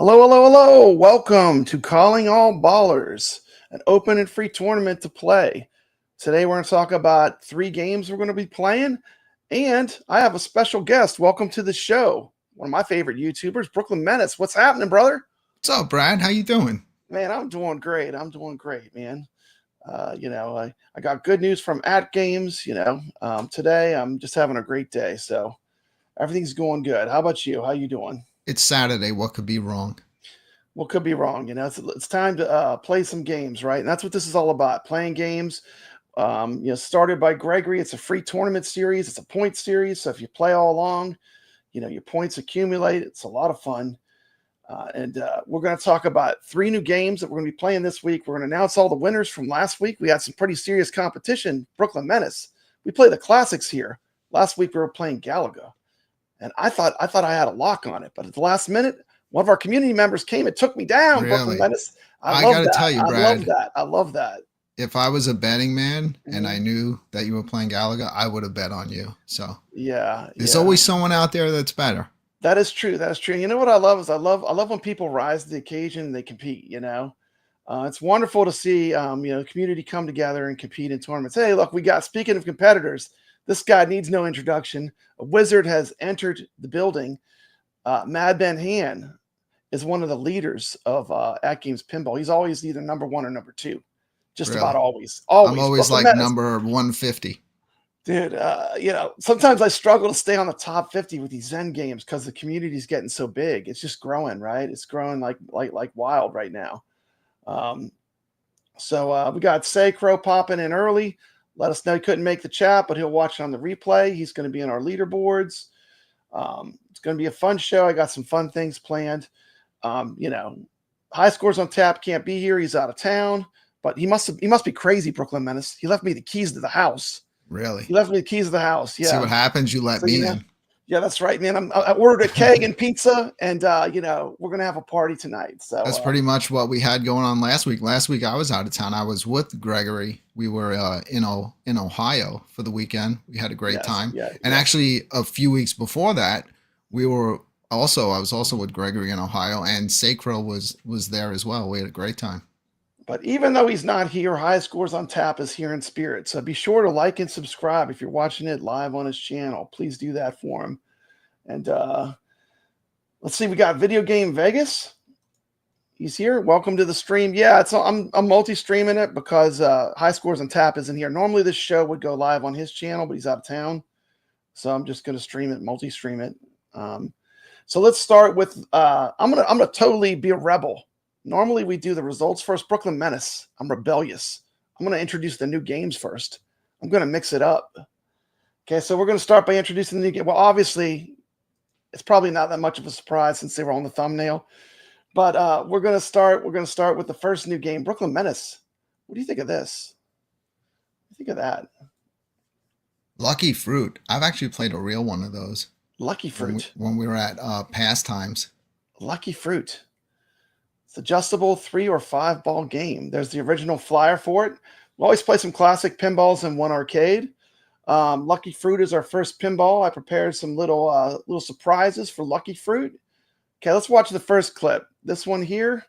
Hello, hello, hello. Welcome to Calling All Ballers, an open and free tournament to play. Today we're going to talk about 3 games we're going to be playing, and I have a special guest. Welcome to the show. One of my favorite YouTubers, Brooklyn Menace. What's happening, brother? What's up, Brad? How you doing? Man, I'm doing great. Man. I got good news from At Games. Today I'm just having a great day, so everything's going good. How about you? How you doing? It's Saturday. What could be wrong? What could be wrong? It's time to play some games, right? And that's what this is all about, playing games. Started by Gregory. It's a free tournament series. It's a point series. So if you play all along, your points accumulate. It's a lot of fun. And we're going to talk about 3 new games that we're going to be playing this week. We're going to announce all the winners from last week. We had some pretty serious competition. Brooklyn Menace. We play the classics here. Last week we were playing Galaga. And I thought I had a lock on it, but at the last minute, one of our community members came and took me down. Really? Brooklyn Menace. I got to tell you, Brad. I love that. If I was a betting man and I knew that you were playing Galaga, I would have bet on you. So there's always someone out there that's better. That is true. That is true. You know what I love is I love when people rise to the occasion and they compete. It's wonderful to see community come together and compete in tournaments. Hey, look, speaking of competitors. This guy needs no introduction. A wizard has entered the building. Mad Ben Han is one of the leaders of At Games Pinball. He's always either number 1 or number 2. Just about always. I'm always like number 150. Dude, sometimes I struggle to stay on the top 50 with these Zen games because the community's getting so big. It's just growing, right? It's growing like wild right now. So we got Sacro popping in early. Let us know he couldn't make the chat, but he'll watch it on the replay. He's going to be in our leaderboards. It's going to be a fun show. I got some fun things planned. High Scores on Tap can't be here. He's out of town, but he must be crazy, Brooklyn Menace. He left me the keys to the house. Really? He left me the keys to the house. Yeah. See what happens? You let me in. Yeah, that's right, man. I ordered a keg and pizza, and we're gonna have a party tonight. So that's pretty much what we had going on last week. Last week I was out of town. I was with Gregory. We were in Ohio for the weekend. We had a great time. And actually, a few weeks before that, I was also with Gregory in Ohio, and Sacro was there as well. We had a great time. But even though he's not here, High Scores on Tap is here in spirit. So be sure to like and subscribe if you're watching it live on his channel. Please do that for him. And let's see, we got Video Game Vegas. He's here. Welcome to the stream. Yeah, I'm multi-streaming it because High Scores on Tap isn't here. Normally this show would go live on his channel, but he's out of town. So I'm just going to stream it, multi-stream it. So let's start with I'm gonna totally be a rebel. Normally, we do the results first. Brooklyn Menace. I'm rebellious. I'm going to introduce the new games first. I'm going to mix it up. Okay, so we're going to start by introducing the new game. Well, obviously, it's probably not that much of a surprise since they were on the thumbnail. But we're going to start with the first new game, Brooklyn Menace. What do you think of this? What do you think of that? Lucky Fruit. I've actually played a real one of those. Lucky Fruit. When we were at Pastimes. Lucky Fruit. It's adjustable 3 or 5 ball game. There's the original flyer for it. We always play some classic pinballs in one arcade. Lucky Fruit is our first pinball. I prepared some little surprises for Lucky Fruit. Okay, let's watch the first clip. This one here.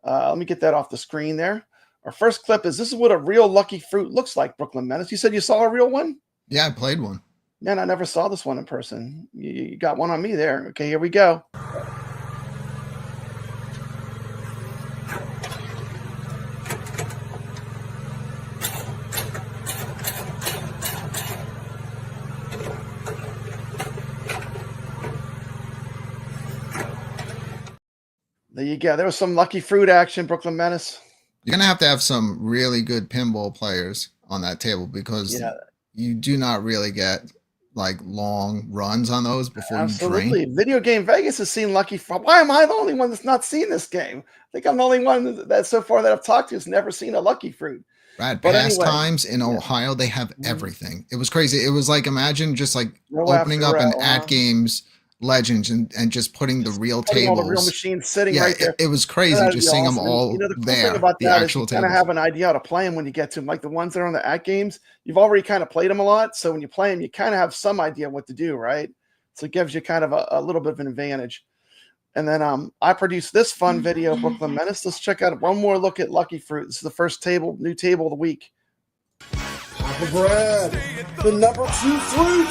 Let me get that off the screen there. Our first clip this is what a real Lucky Fruit looks like, Brooklyn Menace. You said you saw a real one? Yeah, I played one. Man, I never saw this one in person. You got one on me there. Okay, here we go. There you go. There was some Lucky Fruit action, Brooklyn Menace. You're going to have some really good pinball players on that table because you do not really get like long runs on those before you drain. Video Game Vegas has seen Lucky Fruit. Why am I the only one that's not seen this game? I think I'm the only one that so far that I've talked to has never seen a Lucky Fruit. Right. Pastimes in Ohio, they have everything. It was crazy. It was like, imagine just like opening up an At Games Legends and just putting the real tables. All the real machines sitting right there. It was crazy just seeing them all the cool there. Thing about the that actual is you kind of have an idea how to play them when you get to them. Like the ones that are on the At Games, you've already kind of played them a lot. So when you play them, you kind of have some idea what to do, right? So it gives you kind of a little bit of an advantage. And then I produced this fun video, Brooklyn Menace. Let's check out one more look at Lucky Fruit. This is the first new table of the week. Papa Brad, the number 2 fruit.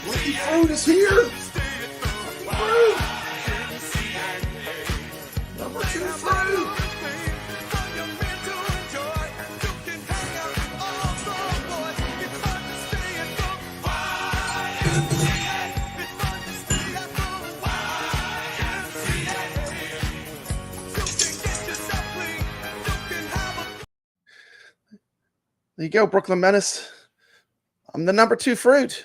Lucky Fruit is here. Fruit. Number 2 fruit. There you go, Brooklyn Menace. I'm the number 2 fruit.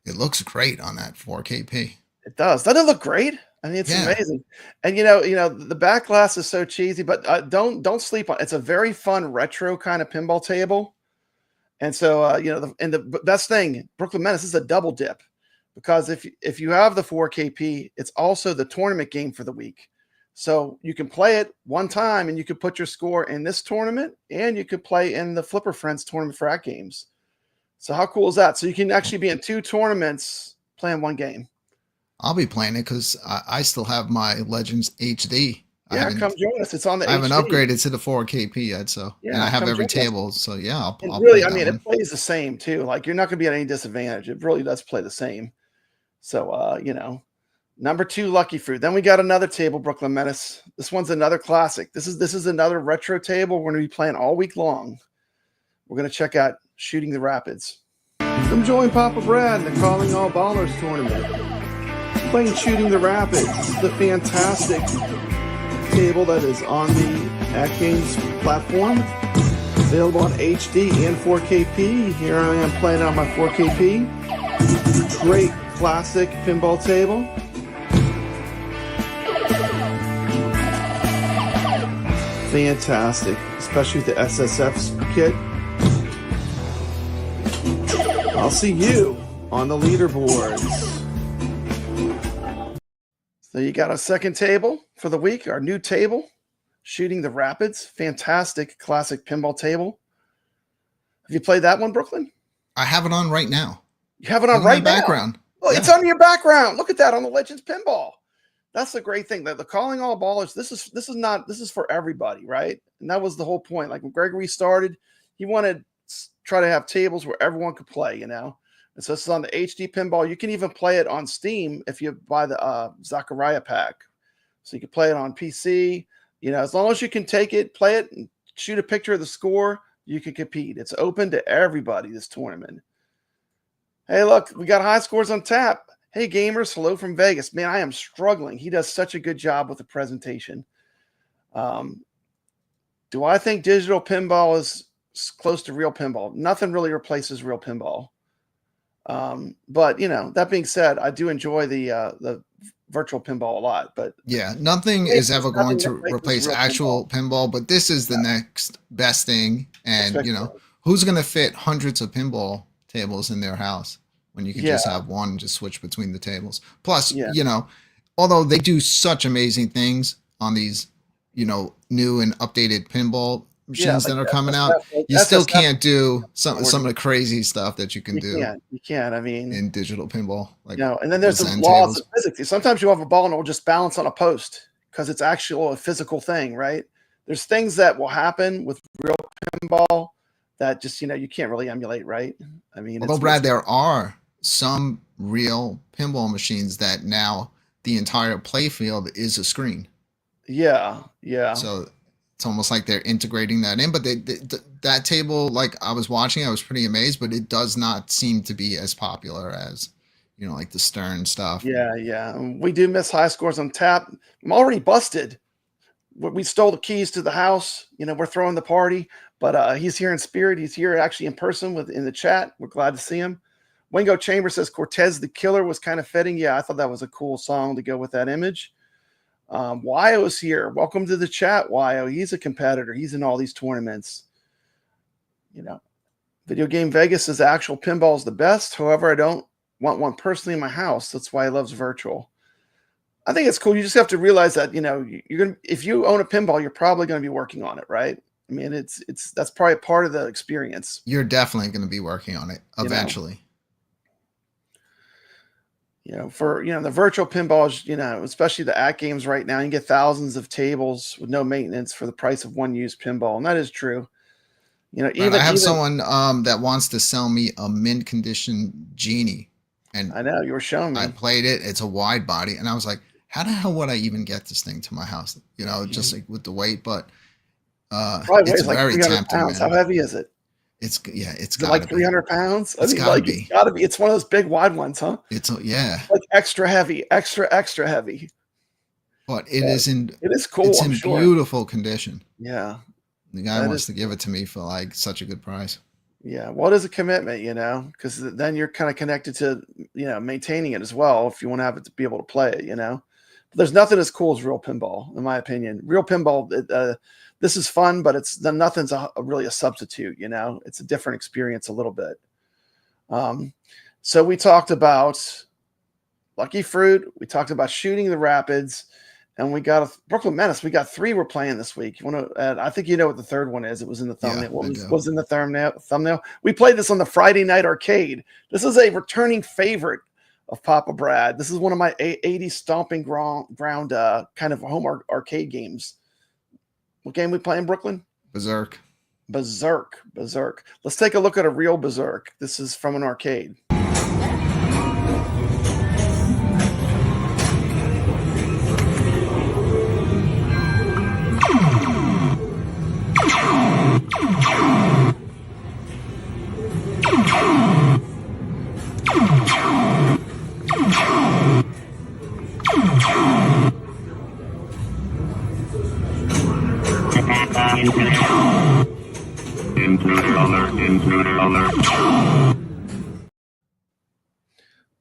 It looks great on that 4KP. It does. Doesn't it look great? I mean, it's amazing. And you know, the back glass is so cheesy, but don't sleep on it. It's a very fun retro kind of pinball table. And so the best thing, Brooklyn Menace is a double dip, because if you have the 4KP, it's also the tournament game for the week. So you can play it one time and you could put your score in this tournament, and you could play in the Flipper Friends tournament frat games. So how cool is that? So you can actually be in 2 tournaments playing one game. I'll be playing it because I still have my Legends HD. Yeah, come join us. It's on the HD. I haven't upgraded to the 4KP yet, so and I have every table. So yeah, I'll really, I mean, it plays the same too. Like, you're not going to be at any disadvantage. It really does play the same. So number 2 Lucky Fruit. Then we got another table, Brooklyn Menace. This one's another classic. This is another retro table. We're going to be playing all week long. We're going to check out Shooting the Rapids. Come join Papa Brad in the Calling All Ballers tournament. Playing Shooting the Rapids. This is the fantastic table that is on the At Games platform. Available on HD and 4KP. Here I am playing on my 4KP. Great classic pinball table. Fantastic, especially with the SSF kit. I'll see you on the leaderboards. So you got a second table for the week, our new table, Shooting the Rapids. Fantastic classic pinball table. Have you played that one, Brooklyn? I have it on right now. You have it on right now? Background. Oh, yeah. It's on your background. Look at that on the Legends Pinball. That's the great thing. That the Calling All Ballers, this is for everybody, right? And that was the whole point. Like when Gregory started, he wanted to try to have tables where everyone could play, And so this is on the HD pinball. You can even play it on Steam if you buy the Zachariah pack. So you can play it on PC. As long as you can take it, play it, and shoot a picture of the score, you can compete. It's open to everybody, this tournament. Hey, look, we got high scores on tap. Hey, gamers, hello from Vegas. Man, I am struggling. He does such a good job with the presentation. Do I think digital pinball is close to real pinball? Nothing really replaces real pinball. But, that being said, I do enjoy the virtual pinball a lot. But yeah, nothing is ever going to replace actual pinball, but this is the next best thing. And, who's going to fit hundreds of pinball tables in their house when you can just have one and just switch between the tables? Plus, although they do such amazing things on these, new and updated pinball machines that are coming out, you still can't do some of the crazy stuff that you can do. You can't. I mean, in digital pinball, and then there's the laws of physics. Sometimes you have a ball and it will just balance on a post because it's actually a physical thing, right? There's things that will happen with real pinball that just, you can't really emulate, right? I mean, although Brad, there are some real pinball machines that now the entire play field is a screen. Yeah. So it's almost like they're integrating that in, but that table, like I was watching, I was pretty amazed, but it does not seem to be as popular as, like the Stern stuff. Yeah. We do miss high scores on tap. I'm already busted. We stole the keys to the house. We're throwing the party. But he's here in spirit. He's here actually in person in the chat. We're glad to see him. Wingo Chamber says Cortez the Killer was kind of fitting. Yeah, I thought that was a cool song to go with that image. Wyo's here. Welcome to the chat, Wyo. He's a competitor. He's in all these tournaments. Video Game Vegas says actual pinball is the best. However, I don't want one personally in my house. That's why he loves virtual. I think it's cool. You just have to realize that, if you own a pinball, you're probably going to be working on it, right? I mean, that's probably part of the experience. You're definitely going to be working on it eventually. For the virtual pinballs, especially the at games right now, you can get thousands of tables with no maintenance for the price of one used pinball, and that is true. Right, I have someone that wants to sell me a mint condition Genie, and I know you were showing me. I played it. It's a wide body, and I was like, how the hell would I even get this thing to my house? Just like with the weight, but probably weighs like 300 pounds. Man. How heavy is it? It's got like 300 pounds. It's gotta be. It's gotta be. It's one of those big wide ones, huh? It's like extra heavy, extra heavy. But it is cool. It's in beautiful condition. Yeah. The guy wants to give it to me for like such a good price. Yeah. Well, it is a commitment, because then you're kind of connected to, maintaining it as well. If you want to have it to be able to play it, But there's nothing as cool as real pinball, in my opinion. Real pinball, this is fun, but nothing's really a substitute, It's a different experience a little bit. So we talked about Lucky Fruit. We talked about Shooting the Rapids. And we got Brooklyn Menace. We got 3 we're playing this week. You want to? I think you know what the third one is. It was in the thumbnail. Yeah, what was in the thumbnail? We played this on the Friday night arcade. This is a returning favorite of Papa Brad. This is one of my 80s stomping ground kind of home arcade games. What game we play in Brooklyn? Berzerk. Let's take a look at a real Berzerk. This is from an arcade. Intruder alert.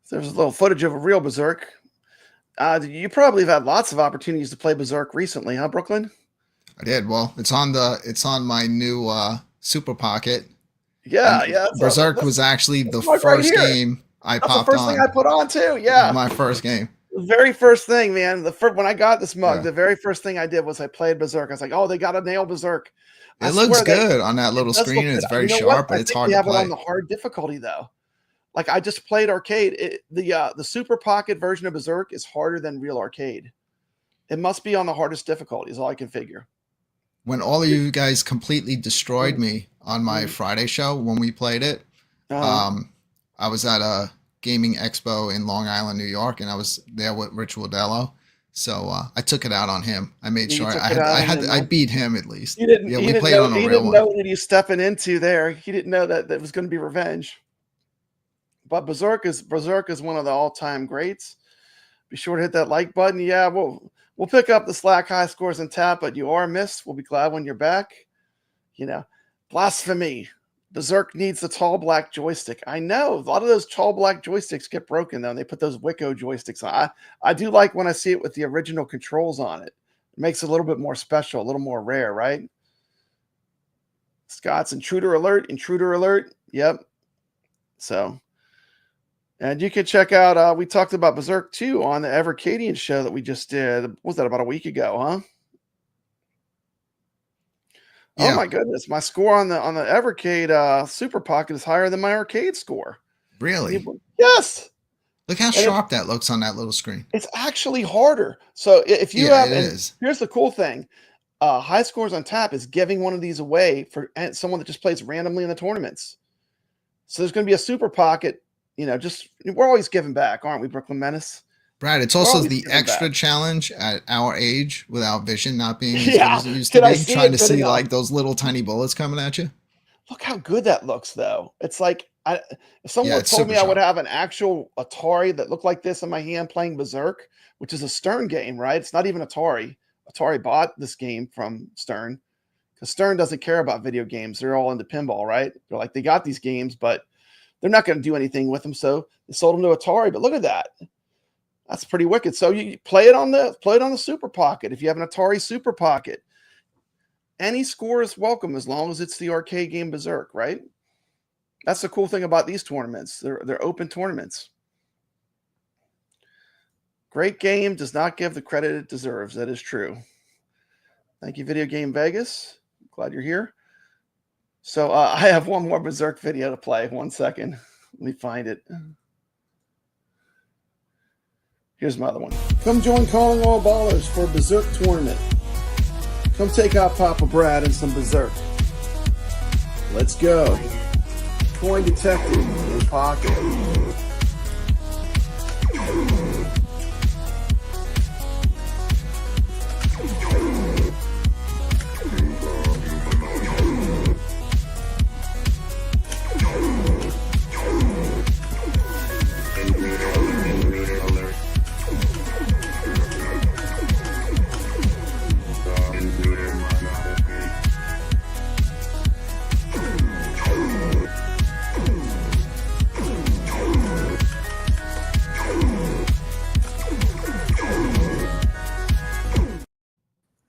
There's a little footage of a real Berzerk. You probably have had lots of opportunities to play Berzerk recently, huh, Brooklyn? I did. Well, it's on my new Super Pocket. Yeah. Berzerk was actually the first game I popped on. That's the first thing I put on too. Yeah, my first game. The very first thing, man. When I got this mug, the very first thing I did was I played Berzerk. I was like, oh, they got to nail Berzerk. It looks good on that little screen. It's very sharp, but it's hard to play. They have it on the hard difficulty though. Like I just played arcade. The Super Pocket version of Berzerk is harder than real arcade. It must be on the hardest difficulty. Is all I can figure. When all of you guys completely destroyed me on my Friday show when we played it, I was at a gaming expo in Long Island, New York, and I was there with Rich Wodello. So I took it out on him. I made sure I beat him at least. We played on a real one. He didn't know what he was stepping into there. He didn't know that was going to be revenge. But Berzerk is one of the all-time greats. Be sure to hit that like button. Yeah, we'll pick up the slack high scores and tap, but you are missed. We'll be glad when you're back. Blasphemy. Berzerk needs the tall black joystick. I know a lot of those tall black joysticks get broken though. And they put those Wicco joysticks on. I do like when I see it with the original controls on it. It makes it a little bit more special, a little more rare, right? Scott's intruder alert. Yep. So, and you can check out. We talked about Berzerk 2 on the Evercadian show that we just did. What was that, about a week ago, huh? Yeah. Oh my goodness! My score on the Evercade Super Pocket is higher than my arcade score. Really? Yes. Look how sharp that looks on that little screen. It's actually harder. So if you have, here's the cool thing: high scores on tap is giving one of these away for someone that just plays randomly in the tournaments. So there's going to be a Super Pocket. We're always giving back, aren't we, Brooklyn Menace? Brad, it's also the extra challenge at our age without vision not being as good as it used to be, trying to see like those little tiny bullets coming at you. Look how good that looks, though. It's like if someone told me I would have an actual Atari that looked like this in my hand playing Berzerk, which is a Stern game, right? It's not even Atari. Atari bought this game from Stern because Stern doesn't care about video games. They're all into pinball, right? They're like, they got these games, but they're not going to do anything with them. So they sold them to Atari. But look at that. That's pretty wicked. So you play it on the Super Pocket. If you have an Atari Super Pocket, any score is welcome as long as it's the Arcade Game Bererk, right? That's the cool thing about these tournaments. They're open tournaments. Great game does not give the credit it deserves. That is true. Thank you, Video Game Vegas. Glad you're here. So I have one more Berzerk video to play. 1 second. Let me find it. Here's my other one. Come join Calling All Ballers for Berzerk tournament. Come take out Papa Brad and some Berzerk. Let's go. Coin detected in pocket.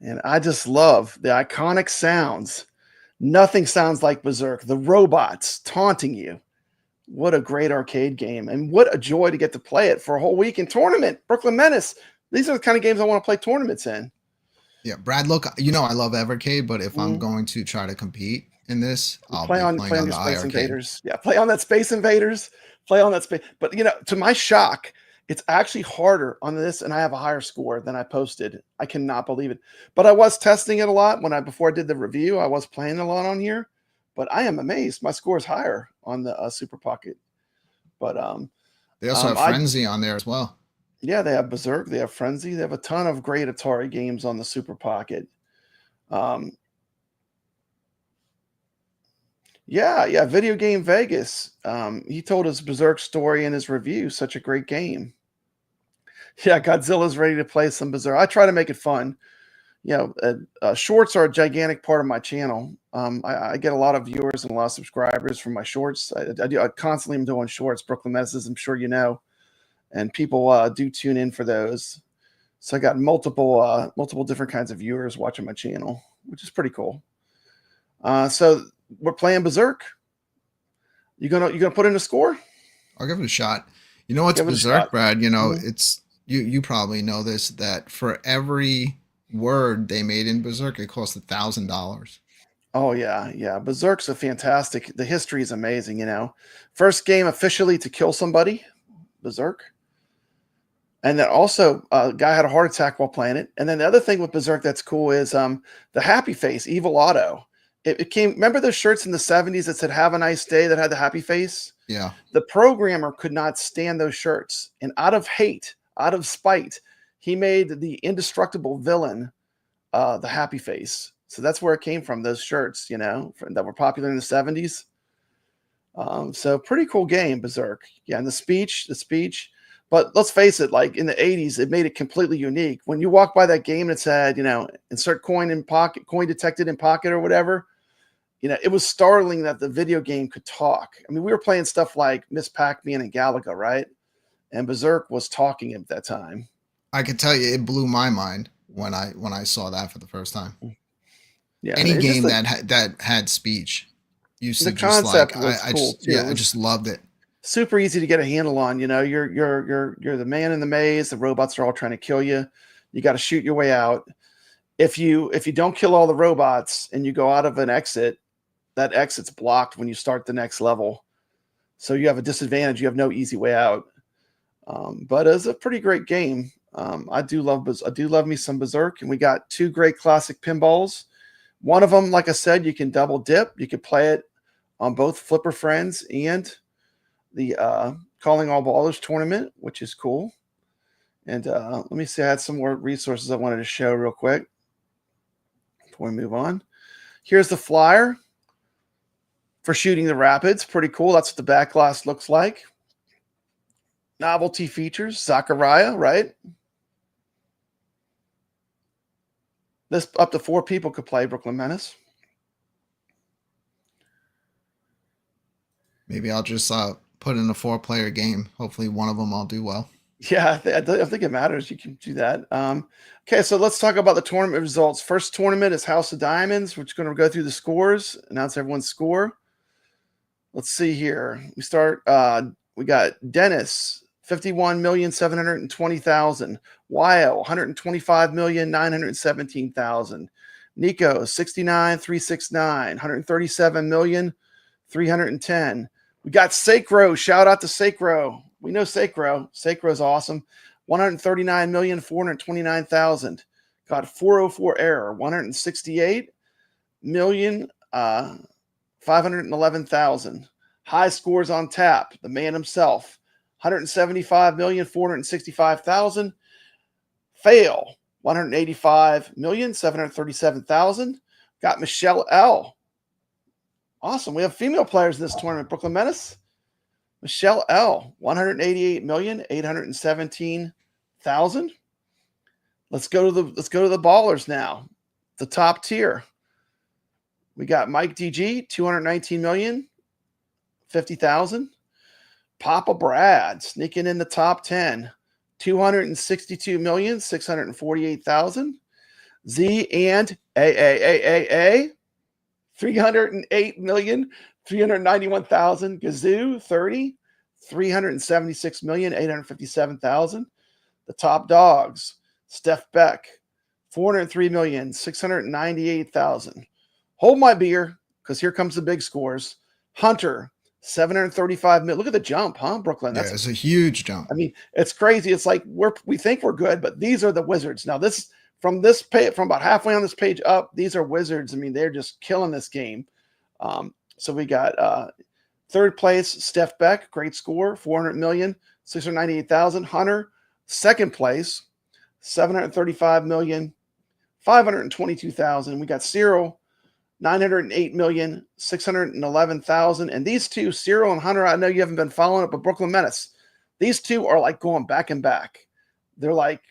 And I just love the iconic sounds. Nothing sounds like Berzerk. The robots taunting you. What a great arcade game. And what a joy to get to play it for a whole week in tournament. Brooklyn Menace. These are the kind of games I want to play tournaments in. Yeah, Brad, look, you know I love Evercade, but if I'm going to try to compete in this, I'll play on the Space Invaders. Yeah, play on that Space Invaders. Play on that space. But, you know, to my shock, it's actually harder on this, and I have a higher score than I posted. I cannot believe it. But I was testing it a lot before I did the review. I was playing a lot on here, but I am amazed. My score is higher on the Super Pocket. But they also have Frenzy on there as well. Yeah, they have Berzerk. They have Frenzy. They have a ton of great Atari games on the Super Pocket. Yeah, Video Game Vegas. He told his Berzerk story in his review. Such a great game. Yeah, Godzilla's ready to play some Berzerk. I try to make it fun. You know, shorts are a gigantic part of my channel. I get a lot of viewers and a lot of subscribers from my shorts. I constantly am doing shorts, Brooklyn Menaces, I'm sure you know. And people do tune in for those. So I got multiple different kinds of viewers watching my channel, which is pretty cool. So we're playing Berzerk. You gonna put in a score? I'll give it a shot. You know what's Berzerk, Brad? You know, it's you probably know this, that for every word they made in Berzerk, it cost $1,000. Oh yeah. Berzerk's a fantastic. The history is amazing. You know, first game officially to kill somebody, Berzerk. And then also, a guy had a heart attack while playing it. And then the other thing with Berzerk that's cool is the happy face, Evil Otto. It came. Remember those shirts in the 70s that said "Have a nice day" that had the happy face? Yeah. The programmer could not stand those shirts, and out of hate, out of spite, he made the indestructible villain the happy face. So that's where it came from. Those shirts, you know, that were popular in the 70s. So pretty cool game, Berzerk. Yeah, and the speech. But let's face it, like in the 80s, it made it completely unique. When you walk by that game and it said, you know, insert coin in pocket, coin detected in pocket or whatever, you know, it was startling that the video game could talk. I mean, we were playing stuff like Miss Pac-Man and Galaga, right? And Berzerk was talking at that time. I can tell you, it blew my mind when I saw that for the first time. Yeah, any game that had speech used to just like I just loved it. Super easy to get a handle on. You know, you're the man in the maze. The robots are all trying to kill you. You got to shoot your way out. If you don't kill all the robots and you go out of an exit, that exit's blocked when you start the next level. So you have a disadvantage. You have no easy way out. But it's a pretty great game. I do love me some Berzerk, and we got two great classic pinballs. One of them, like I said, you can double dip. You can play it on both Flipper Friends and the Calling All Ballers tournament, which is cool. And let me see. I had some more resources I wanted to show real quick before we move on. Here's the flyer for shooting the rapids. Pretty cool. That's what the back glass looks like. Novelty features, Zachariah, right? This up to 4 people could play Brooklyn Menace. Maybe I'll just put in a 4-player game. Hopefully one of them I'll do well. Yeah, I think it matters. You can do that. Okay, so let's talk about the tournament results. First tournament is House of Diamonds. We're just going to go through the scores, announce everyone's score. Let's see here. We start. We got Dennis, 51,720,000. Wyo, 125,917,000. Nico, 69,369, 137,310. We got Sacro. Shout out to Sacro. We know Sacro. Sacro's awesome. 139,429,000. Got 404 error. 168,511,000. High scores on tap. The man himself. 175,465,000. Fail. 185,737,000. Got Michelle L. Awesome. We have female players in this tournament. Brooklyn Menace. Michelle L. 188,817,000. Let's go to the ballers now. The top tier. We got Mike DG, 219,050,000. Papa Brad sneaking in the top 10, 262,648,000. Z and A, 308,391,000. Gazoo, 30, 376,857,000. The top dogs, Steph Beck, 403,698,000. Hold my beer, because here comes the big scores. Hunter, 735 million. Look at the jump, huh, Brooklyn? That's it's a huge jump. I mean, it's crazy. It's like we think we're good, but these are the Wizards. Now, from about halfway on this page up, these are Wizards. I mean, they're just killing this game. So we got third place, Steph Beck, great score, 400,698,000. Hunter, second place, 735,522,000. We got Cyril, 908,611,000. And these two, Cyril and Hunter, I know you haven't been following it, but Brooklyn Menace, these two are like going back and back. They're like,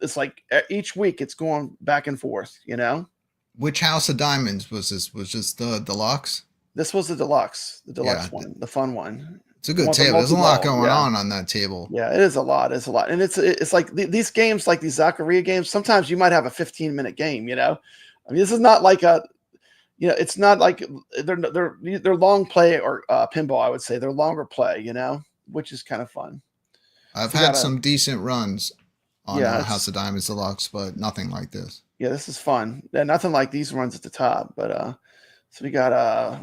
it's like each week it's going back and forth, you know? Which House of Diamonds was this? Was this the deluxe? This was the deluxe one, the fun one. It's a good table. There's a lot going on that table. Yeah, it is a lot. It's a lot. And it's like these games, like these Zaccaria games, sometimes you might have a 15-minute game, you know? I mean, this is not like it's not like they're long play or pinball, I would say. They're longer play, you know, which is kind of fun. I've had some decent runs on House of Diamonds Deluxe, but nothing like this. Yeah, this is fun. Yeah, nothing like these runs at the top. But so we got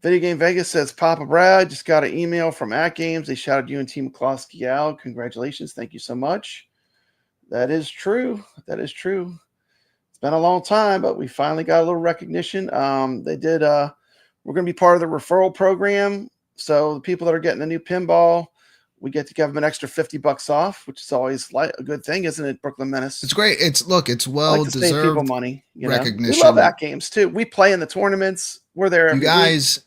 Video Game Vegas says, Papa Brad, just got an email from At Games. They shouted you and Team McCloskey out. Congratulations. Thank you so much. That is true. That is true. It's been a long time, but we finally got a little recognition. They did. We're going to be part of the referral program. So the people that are getting the new pinball, we get to give them an extra $50 off, which is always a good thing, isn't it, Brooklyn Menace? It's great. It's well deserved people money. Recognition. We love At Games too. We play in the tournaments. We're there. You guys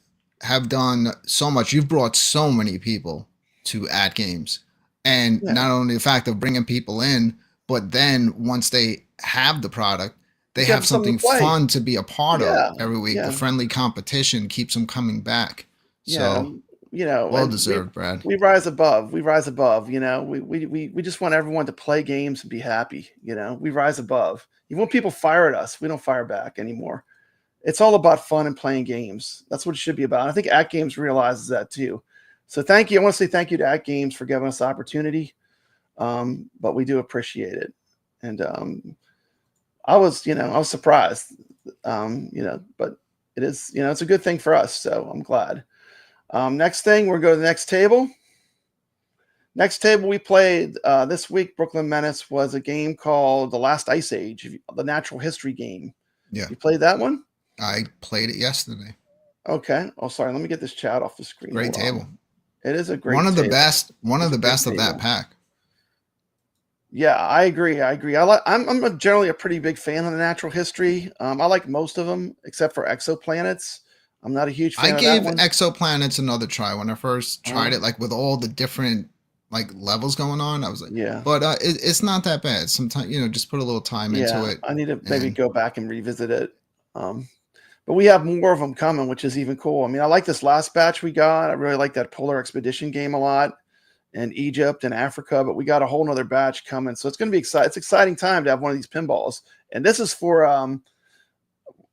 have done so much. You've brought so many people to At Games, and not only the fact of bringing people in, but then once they have the product, they have something fun to be a part of every week. The friendly competition keeps them coming back. So, well deserved, Brad. We rise above. We rise above. You know, we just want everyone to play games and be happy. You know, we rise above. Even when people fire at us, we don't fire back anymore. It's all about fun and playing games. That's what it should be about. And I think At Games realizes that too. So thank you. I want to say thank you to At Games for giving us the opportunity. But we do appreciate it. And I was surprised. But it is, it's a good thing for us. So I'm glad. Next thing, we're going to the next table. Next table we played this week, Brooklyn Menace, was a game called The Last Ice Age, the natural history game. Yeah. You played that one? I played it yesterday. Okay. Oh, sorry. Let me get this chat off the screen. Great table. It is a great one of table. the best. One of the best of that pack. Yeah, I agree. I'm generally a pretty big fan of the natural history. I like most of them except for exoplanets. I'm not a huge fan of that one. I gave exoplanets another try when I first tried it, like with all the different like levels going on. I was like, but it's not that bad. Sometimes, just put a little time into it. I need to maybe go back and revisit it. But we have more of them coming, which is even cool. I mean, I like this last batch we got. I really like that Polar Expedition game a lot, and Egypt and Africa, but we got a whole nother batch coming. So it's going to be exciting. It's an exciting time to have one of these pinballs. And this is for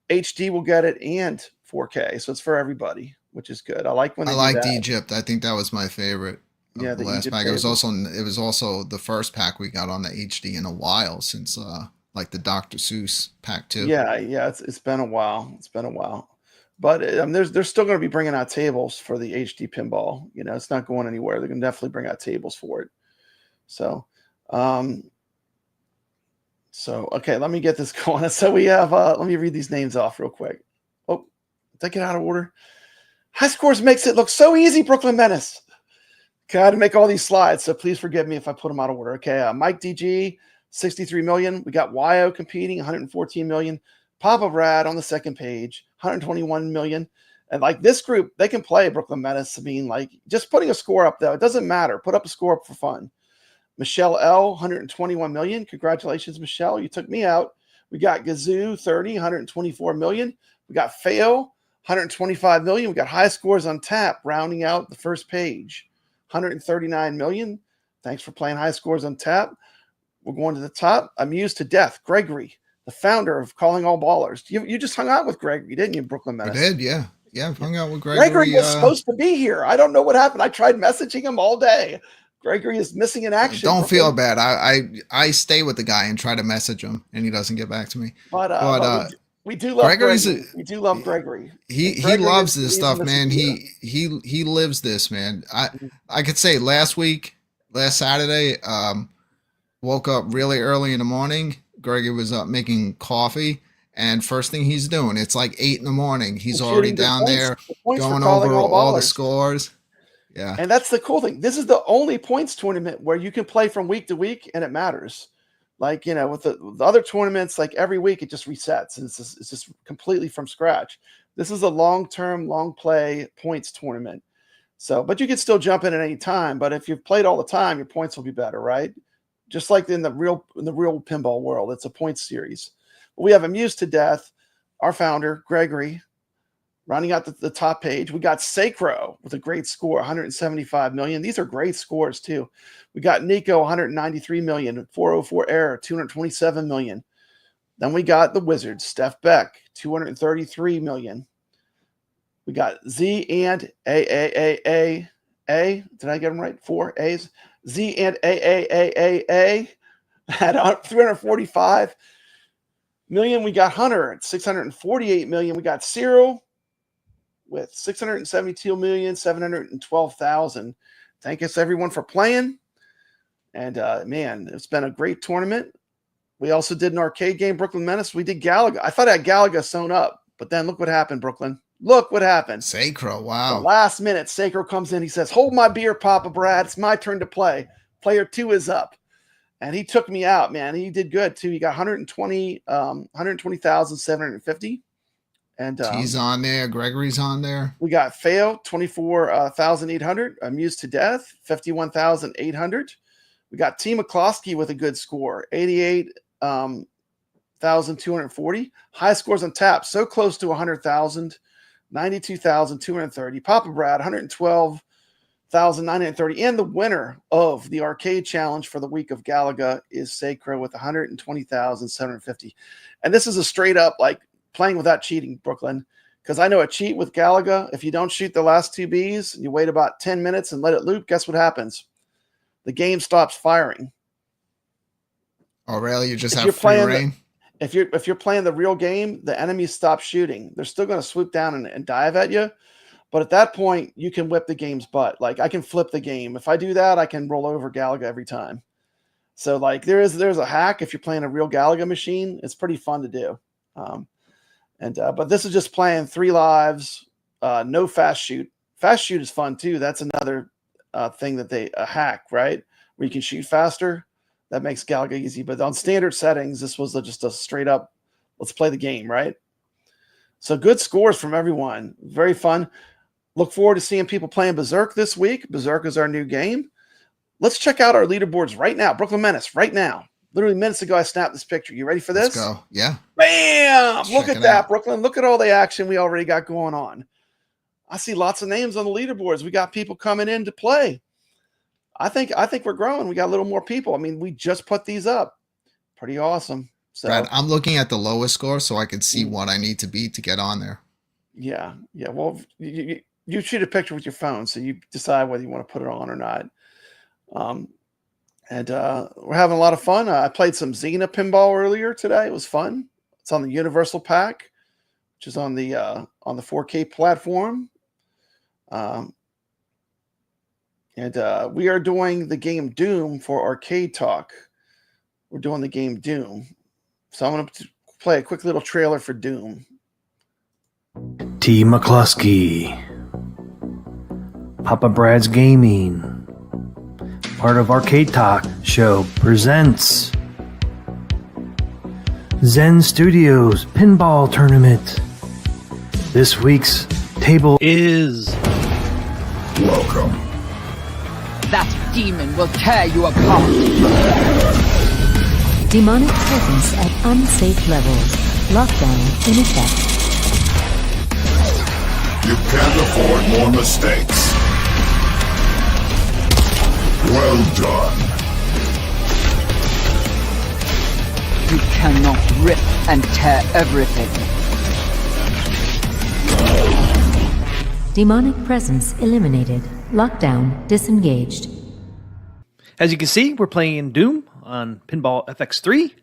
HD will get it and 4K. So it's for everybody, which is good. I like when they liked Egypt. I think that was my favorite. Yeah, the last pack. It was also the first pack we got on the HD in a while since like the Dr. Seuss pack too. Yeah. It's been a while. But they're still going to be bringing out tables for the HD pinball. It's not going anywhere. They're going to definitely bring out tables for it. So So, okay, let me get this going. So we have, let me read these names off real quick. Oh, did I get out of order? High Scores makes it look so easy, Brooklyn Menace. Okay, I had to make all these slides, so please forgive me if I put them out of order. Okay, Mike DG, 63 million. We got YO competing, 114 million. Papa Brad on the second page, 121 million. And like this group, they can play Brooklyn Menace. I mean, like just putting a score up, though, it doesn't matter. Put up a score up for fun. Michelle L, 121 million. Congratulations, Michelle. You took me out. We got Gazoo, 30, 124 million. We got Fail, 125 million. We got High Scores on Tap, rounding out the first page, 139 million. Thanks for playing High Scores on Tap. We're going to the top. Amused to Death, Gregory, the founder of Calling All Ballers. You just hung out with Gregory, didn't you, Brooklyn Menace? I did, yeah. Yeah, I've hung out with Gregory. Gregory was supposed to be here. I don't know what happened. I tried messaging him all day. Gregory is missing in action. Don't feel bad. I stay with the guy and try to message him, and he doesn't get back to me. But we do love Gregory. We do love Gregory. He loves this stuff, man. He lives this, man. I could say last Saturday, woke up really early in the morning. Gregory was up making coffee, and first thing he's doing, it's like 8 a.m. He's already down there going over all the scores. Yeah. And that's the cool thing. This is the only points tournament where you can play from week to week and it matters. Like, with the other tournaments, like every week it just resets and it's just completely from scratch. This is a long-term, long play points tournament. So, but you can still jump in at any time. But if you've played all the time, your points will be better, right? Just like in the real pinball world, it's a points series. We have Amused to Death, our founder, Gregory. Rounding out the top page, we got Sacro with a great score, 175 million. These are great scores, too. We got Nico, 193 million. 404 Error, 227 million. Then we got the Wizards, Steph Beck, 233 million. We got Z and A. Did I get them right? 4 A's. Z and A at 345 million. We got Hunter at 648 million. We got Cyril with 672,712,000. Thank us everyone for playing. And man, it's been a great tournament. We also did an arcade game, Brooklyn Menace. We did Galaga. I thought I had Galaga sewn up, but then look what happened, Brooklyn. Look what happened. Sacro, wow. The last minute, Sacro comes in. He says, "Hold my beer, Papa Brad. It's my turn to play. Player 2 is up." And he took me out, man. He did good too. He got 120,750. And he's on there. Gregory's on there. We got Fail, 24,800. Amused to Death, 51,800. We got T. McCloskey with a good score, 88,240. High Scores on Tap, so close to 100,000, 92,230. Papa Brad, 112,930. And the winner of the arcade challenge for the week of Galaga is Sacro with 120,750. And this is a straight up like playing without cheating, Brooklyn, because I know a cheat with Galaga. If you don't shoot the last 2 Bs, you wait about 10 minutes and let it loop, guess what happens? The game stops firing. Oh, really? You just have free reign? If you're playing the real game, the enemies stop shooting. They're still going to swoop down and dive at you. But at that point, you can whip the game's butt. Like, I can flip the game. If I do that, I can roll over Galaga every time. So, like, there's a hack if you're playing a real Galaga machine. It's pretty fun to do. But this is just playing 3 lives, no fast shoot. Fast shoot is fun too. That's another thing that they hack, right? Where you can shoot faster. That makes Galaga easy. But on standard settings, this was just a straight up, let's play the game, right? So good scores from everyone. Very fun. Look forward to seeing people playing Berzerk this week. Berzerk is our new game. Let's check out our leaderboards right now. Brooklyn Menace, right now. Literally minutes ago, I snapped this picture. You ready for this? Let's go. Yeah. Bam! Look at that, Brooklyn. Look at all the action we already got going on. I see lots of names on the leaderboards. We got people coming in to play. I think we're growing. We got a little more people. I mean, we just put these up. Pretty awesome. So, Brad, I'm looking at the lowest score so I can see what I need to beat to get on there. Yeah. Well, you shoot a picture with your phone, so you decide whether you want to put it on or not. And we're having a lot of fun. I played some Xena pinball earlier today. It was fun. It's on the Universal Pack, which is on the 4K platform. And we are doing the game Doom for Arcade Talk. We're doing the game Doom. So I'm going to play a quick little trailer for Doom. T. McCluskey, Papa Brad's Gaming, part of Arcade Talk Show, presents Zen Studios Pinball Tournament. This week's table is... Welcome. That demon will tear you apart. Demonic presence at unsafe levels. Lockdown in effect. You can't afford more mistakes. Well done. You cannot rip and tear everything. Demonic presence eliminated. Lockdown disengaged. As you can see, we're playing Doom on Pinball FX3.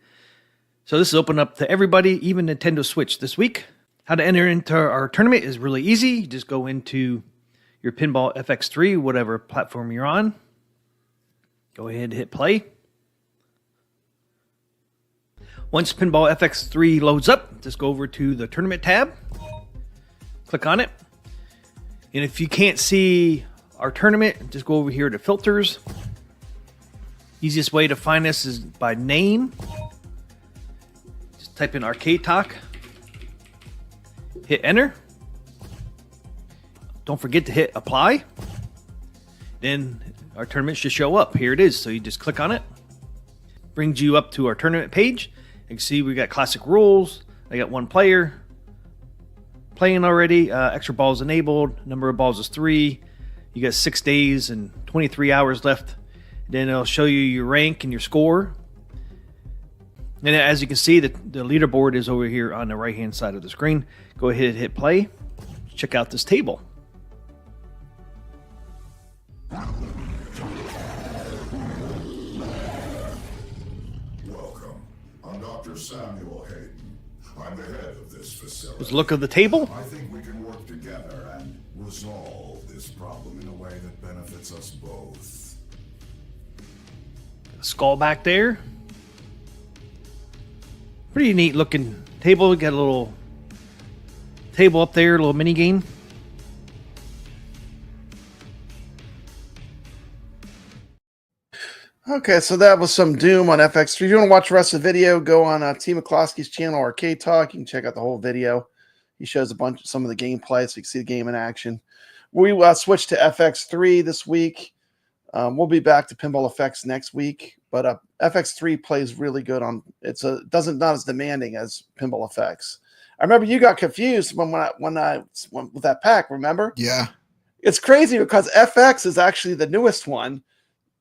So this is open up to everybody, even Nintendo Switch this week. How to enter into our tournament is really easy. You just go into your Pinball FX3, whatever platform you're on. Go ahead and hit play. Once Pinball FX3 loads up, just go over to the tournament tab. Click on it. And if you can't see our tournament, just go over here to filters. Easiest way to find us is by name. Just type in Arcade Talk. Hit enter. Don't forget to hit apply. Then our tournament should show up. Here it is. So you just click on it. Brings you up to our tournament page. You can see we got classic rules. I got one player playing already. Extra balls enabled. Number of balls is 3. You got 6 days and 23 hours left. Then it'll show you your rank and your score. And as you can see, the leaderboard is over here on the right hand side of the screen. Go ahead and hit play. Check out this table. Welcome. I'm Dr. Samuel Hayden. I'm the head of this facility. Just look at the table. I think we can work together and resolve this problem in a way that benefits us both. Skull back there. Pretty neat looking table. We got a little table up there, a little mini game. Okay, so that was some Doom on FX3. If you want to watch the rest of the video, go on T. McCloskey's channel, Arcade Talk. You can check out the whole video. He shows some of the gameplay, so you can see the game in action. We switched to FX3 this week. We'll be back to Pinball Effects next week, but FX3 plays really good on. Not as demanding as Pinball Effects. I remember you got confused when I went with that pack. Remember? Yeah. It's crazy because FX is actually the newest one.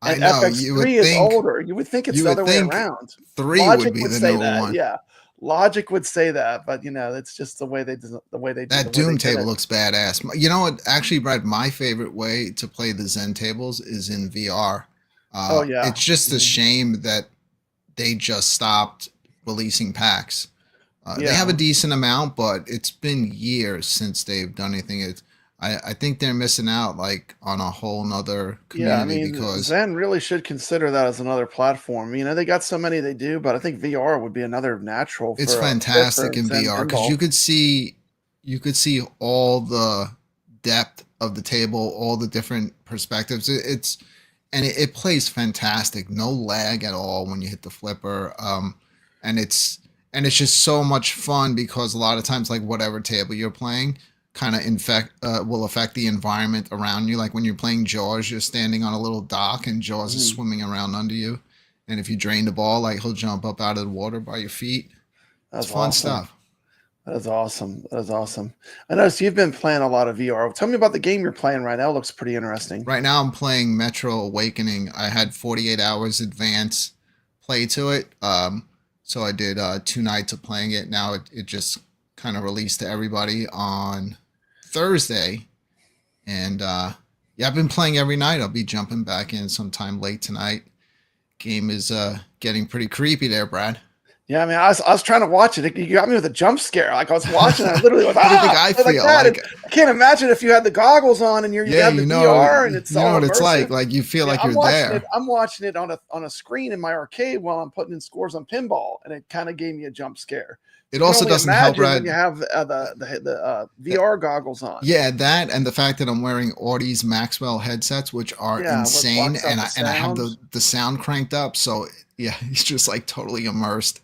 And FX3 is older. You would think it's the other way around. 3 Logic would be the say new that. one. Yeah, Logic would say that, but it's just the way they That Doom table looks badass. You know what? Actually, Brad, my favorite way to play the Zen tables is in VR. Oh yeah, it's just a shame that they just stopped releasing packs. They have a decent amount, but it's been years since they've done anything. I think they're missing out on a whole nother community because Zen really should consider that as another platform. They got so many they do, but I think VR would be another natural. It's fantastic in VR because you could see all the depth of the table, all the different perspectives. It plays fantastic, no lag at all when you hit the flipper. And it's just so much fun because a lot of times whatever table you're playing kind of will affect the environment around you. Like when you're playing Jaws, you're standing on a little dock and Jaws is swimming around under you. And if you drain the ball, he'll jump up out of the water by your feet. That's fun stuff. That is awesome. That is awesome. I noticed you've been playing a lot of VR. Tell me about the game you're playing right now. It looks pretty interesting. Right now I'm playing Metro Awakening. I had 48 hours advance play to it. So I did 2 nights of playing it. Now it just kind of released to everybody on Thursday. And I've been playing every night. I'll be jumping back in sometime late tonight. Game is getting pretty creepy there, Brad. Yeah, I mean, I was trying to watch it. You got me with a jump scare. Like I was watching, I literally was. What do you think I feel like I can't imagine if you had the goggles on and you have the VR and it's you know all what immersive. it's like. Like you feel like you're there. I'm watching it on a screen in my arcade while I'm putting in scores on pinball, and it kind of gave me a jump scare. It also doesn't help, right? When you have the VR goggles on. Yeah, that and the fact that I'm wearing Audie's Maxwell headsets, which are insane, and I have the sound cranked up, so yeah, he's just like totally immersed.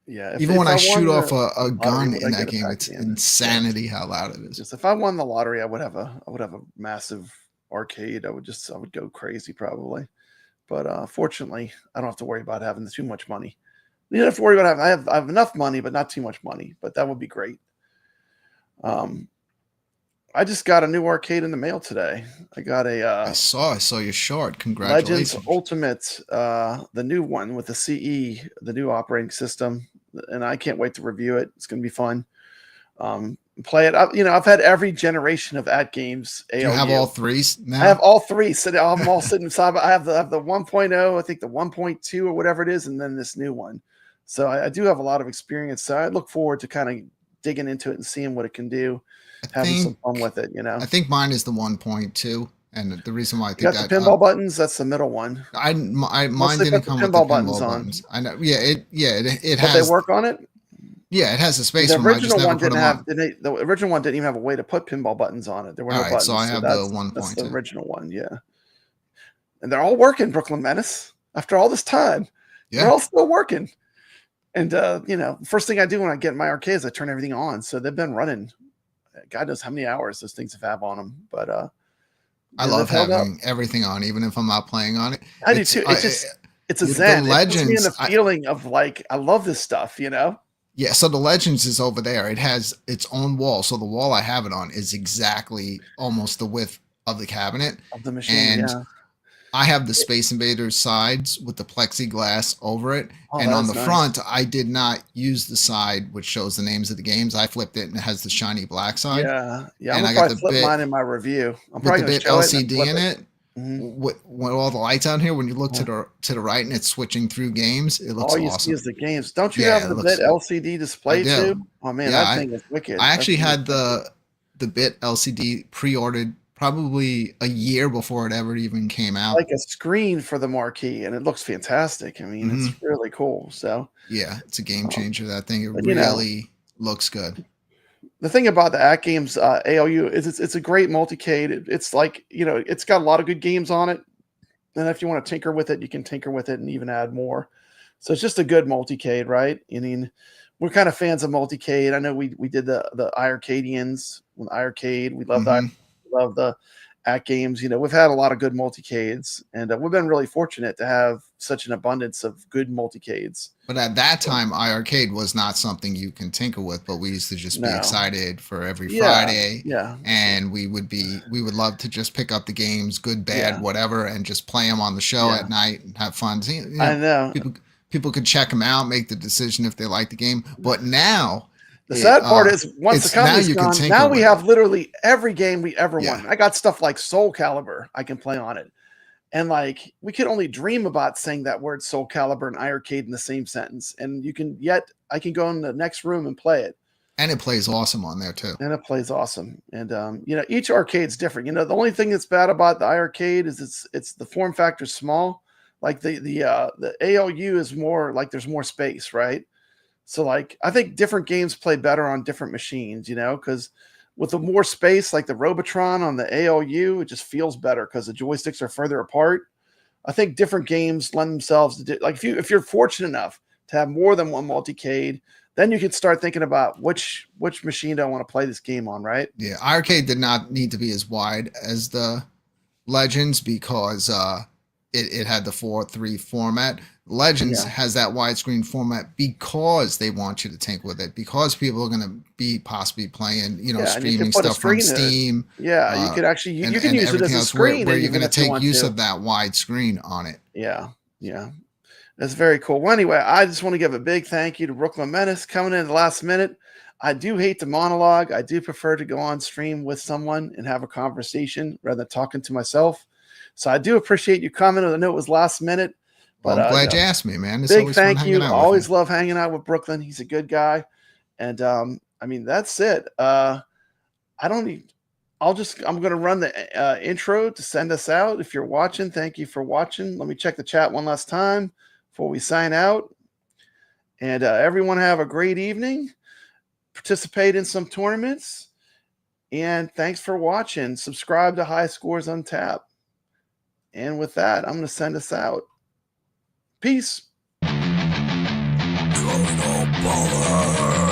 Yeah, even when I shoot off a gun in that game, it's insanity how loud it is. Just if I won the lottery, I would have a massive arcade. I would go crazy probably. But fortunately, I don't have to worry about having too much money. You don't have to worry about I have enough money, but not too much money. But that would be great. I just got a new arcade in the mail today. I got a. I saw your short. Congratulations! Legends Ultimate, the new one with the CE, the new operating system, and I can't wait to review it. It's going to be fun. Play it. I've had every generation of games. Do you have all three now? I have all three. I have them all sitting side. I have the 1.0, I think the 1.2 or whatever it is, and then this new one. So I do have a lot of experience. So I look forward to kind of digging into it and seeing what it can do. Having some fun with it, I think mine is the 1.2, and the reason why I think you got the pinball buttons. That's the middle one. Mine didn't come with the pinball buttons. I know. Yeah, it has. But they work on it. Yeah, it has a space. The original one didn't have. The original one didn't even have a way to put pinball buttons on it. There were no buttons. So I have the 1.2. That's the original one. Yeah, and they're all working. Brooklyn Menace. After all this time, they're all still working. And first thing I do when I get in my arcade is I turn everything on. So they've been running. God knows how many hours those things have on them. But I love having everything on, even if I'm not playing on it. I do too. It's a zen. It puts me in the feeling of like I love this stuff. Yeah. So the Legends is over there. It has its own wall. So the wall I have it on is exactly almost the width of the cabinet of the machine. And I have the Space Invaders sides with the plexiglass over it. And on the front, I did not use the side which shows the names of the games. I flipped it and it has the shiny black side. Yeah. Yeah. And I got the flip mine in my review. I'm probably going to show LCD in it. With all the lights out here, when you look to the right and it's switching through games, it looks awesome. All you see is the games. Don't you have the bit LCD display too? Oh man, that thing is wicked. I actually had the bit LCD pre-ordered probably a year before it ever even came out. Like a screen for the marquee, and it looks fantastic. I mean, it's really cool. So yeah, it's a game changer. That thing, it really looks good. The thing about the games ALU is it's a great multicade. It's like it's got a lot of good games on it, and if you want to tinker with it, you can tinker with it and even add more. So it's just a good multicade, right? I mean, we're kind of fans of multicade. I know we did the iArcadians with iArcade. We love the games. We've had a lot of good multicades, and we've been really fortunate to have such an abundance of good multicades. But at that time, iArcade was not something you can tinker with, but we used to just be excited for every Friday. Yeah. And we would love to just pick up the games, good, bad, whatever, and just play them on the show at night and have fun. I know. People could check them out, make the decision if they like the game. But now, the sad part is once the company's gone, now we have literally every game we ever won. I got stuff like Soul Calibur I can play on it. And like we could only dream about saying that word Soul Calibur and iArcade in the same sentence. And I can go in the next room and play it. And it plays awesome on there too. And it plays awesome. And each arcade's different. The only thing that's bad about the iArcade is it's the form factor small. Like the ALU is more like there's more space, right? So like I think different games play better on different machines, because with the more space, like the Robotron on the ALU, it just feels better because the joysticks are further apart. I think different games lend themselves to like if you're fortunate enough to have more than one multicade, then you can start thinking about which machine do I want to play this game on, right? Yeah, iArcade did not need to be as wide as the Legends because it had the 4:3 format. Legends has that widescreen format because they want you to tinker with it, because people are going to be possibly playing, streaming stuff from Steam. You could actually you can use it as a screen where you're going to take use of that wide screen on it. Yeah. That's very cool. Well, anyway, I just want to give a big thank you to Brooklyn Menace coming in at the last minute. I do hate the monologue. I do prefer to go on stream with someone and have a conversation rather than talking to myself. So I do appreciate you coming. I know it was last minute, Well, I'm glad you asked me, man. It's big always fun thank you. hanging out Always with love hanging out with Brooklyn. He's a good guy. And I mean, that's it. I don't need, I'm going to run the intro to send us out. If you're watching, thank you for watching. Let me check the chat one last time before we sign out. And everyone have a great evening. Participate in some tournaments. And thanks for watching. Subscribe to High Scores on Tap. And with that, I'm going to send us out. Peace. Total power.